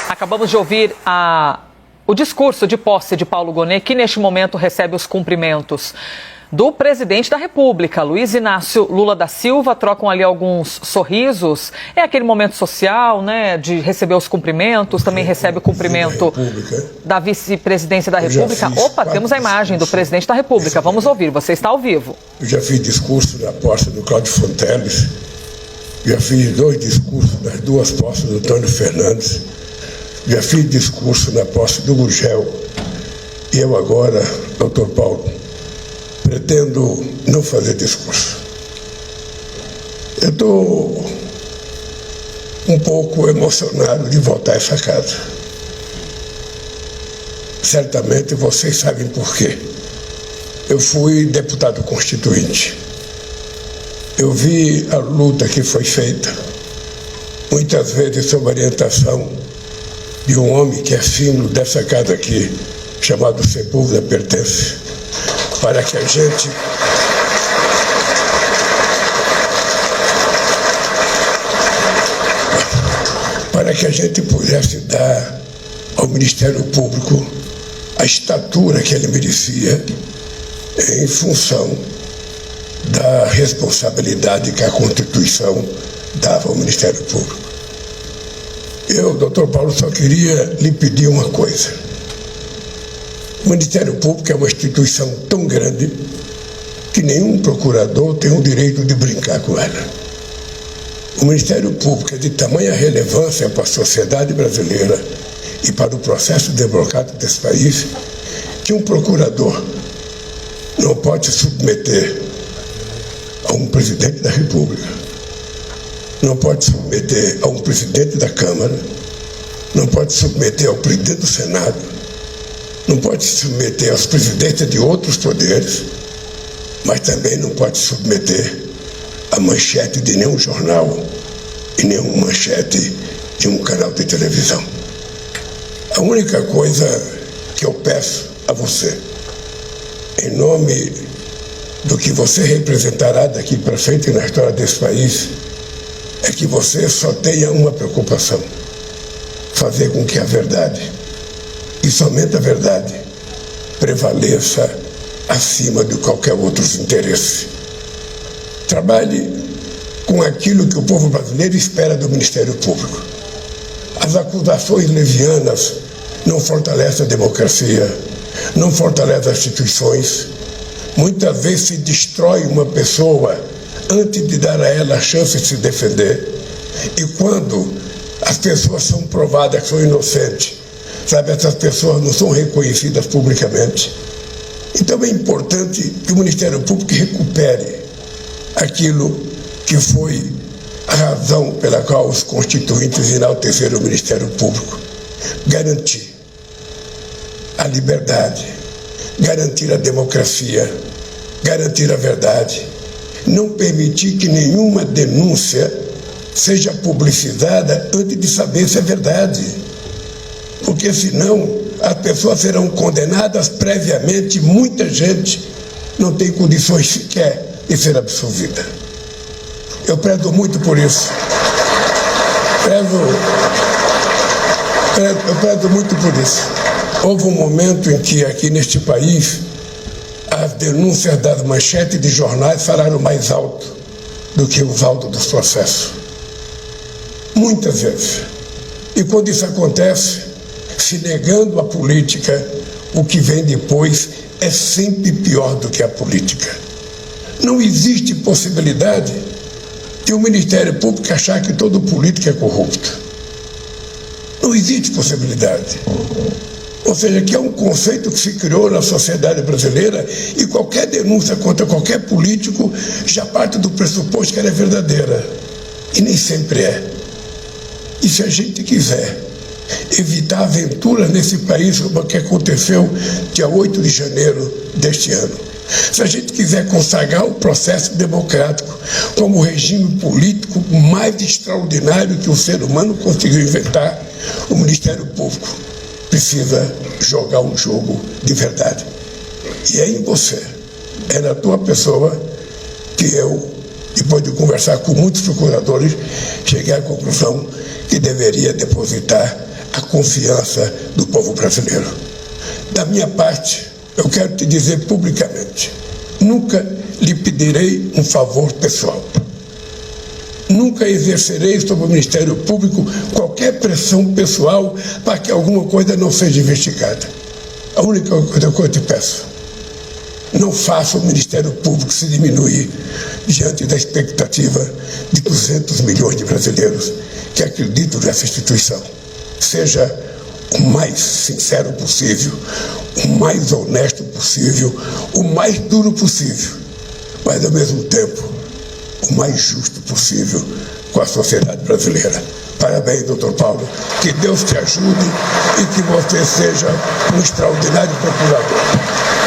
Acabamos de ouvir o discurso de posse de Paulo Gonet, que neste momento recebe os cumprimentos do presidente da República, Luiz Inácio Lula da Silva. Trocam ali alguns sorrisos. É aquele momento social, né, de receber os cumprimentos. Também recebe o cumprimento da vice-presidência da República. Opa, temos a imagem do presidente da República. Vamos ouvir, você está ao vivo. Eu já fiz discurso na posse do Cláudio Fonteles. Já fiz 2 discursos nas 2 posses do Antônio Fernandes. Já fiz discurso na posse do Gurgel. E eu agora, doutor Paulo, pretendo não fazer discurso. Eu estou um pouco emocionado de voltar a essa casa. Certamente vocês sabem por quê. Eu fui deputado constituinte. Eu vi a luta que foi feita, muitas vezes sob orientação de um homem que é símbolo dessa casa aqui, chamado Sepúlveda Pertence, para que a gente pudesse dar ao Ministério Público a estatura que ele merecia em função da responsabilidade que a Constituição dava ao Ministério Público. Eu, doutor Paulo, só queria lhe pedir uma coisa. O Ministério Público é uma instituição tão grande que nenhum procurador tem o direito de brincar com ela. O Ministério Público é de tamanha relevância para a sociedade brasileira e para o processo democrático desse país que um procurador não pode se submeter a um presidente da República, não pode se submeter a um presidente da Câmara, não pode se submeter ao presidente do Senado, não pode se submeter aos presidentes de outros poderes, mas também não pode se submeter à manchete de nenhum jornal e nenhuma manchete de um canal de televisão. A única coisa que eu peço a você, em nome do que você representará daqui para frente na história desse país, é que você só tenha uma preocupação: fazer com que a verdade, e somente a verdade, prevaleça acima de qualquer outro interesse. Trabalhe com aquilo que o povo brasileiro espera do Ministério Público. As acusações levianas não fortalecem a democracia, não fortalecem as instituições. Muitas vezes se destrói uma pessoa antes de dar a ela a chance de se defender. E quando as pessoas são provadas que são inocentes, sabe, essas pessoas não são reconhecidas publicamente. Então é importante que o Ministério Público recupere aquilo que foi a razão pela qual os constituintes enalteceram o Ministério Público: garantir a liberdade, garantir a democracia, garantir a verdade, não permitir que nenhuma denúncia seja publicizada antes de saber se é verdade, porque senão as pessoas serão condenadas previamente. Muita gente não tem condições sequer de ser absolvida. Eu prezo muito por isso. Eu prezo muito por isso. Houve um momento em que aqui neste país as denúncias das manchetes de jornais falaram mais alto do que os autos dos processos. Muitas vezes. E quando isso acontece, se negando a política, o que vem depois é sempre pior do que a política. Não existe possibilidade de o Ministério Público achar que todo político é corrupto. Não existe possibilidade. Ou seja, que é um conceito que se criou na sociedade brasileira, e qualquer denúncia contra qualquer político já parte do pressuposto que ela é verdadeira. E nem sempre é. E se a gente quiser evitar aventuras nesse país, como o que aconteceu dia 8 de janeiro deste ano, se a gente quiser consagrar o processo democrático como o regime político mais extraordinário que o ser humano conseguiu inventar, o Ministério Público precisa jogar um jogo de verdade. E é em você, é na tua pessoa, que eu, depois de conversar com muitos procuradores, cheguei à conclusão que deveria depositar a confiança do povo brasileiro. Da minha parte, eu quero te dizer publicamente, nunca lhe pedirei um favor pessoal. Nunca exercerei sobre o Ministério Público qualquer pressão pessoal para que alguma coisa não seja investigada. A única coisa que eu te peço, não faça o Ministério Público se diminuir diante da expectativa de 200 milhões de brasileiros que acreditam nessa instituição. Seja o mais sincero possível, o mais honesto possível, o mais duro possível, mas ao mesmo tempo o mais justo possível com a sociedade brasileira. Parabéns, doutor Paulo. Que Deus te ajude e que você seja um extraordinário procurador.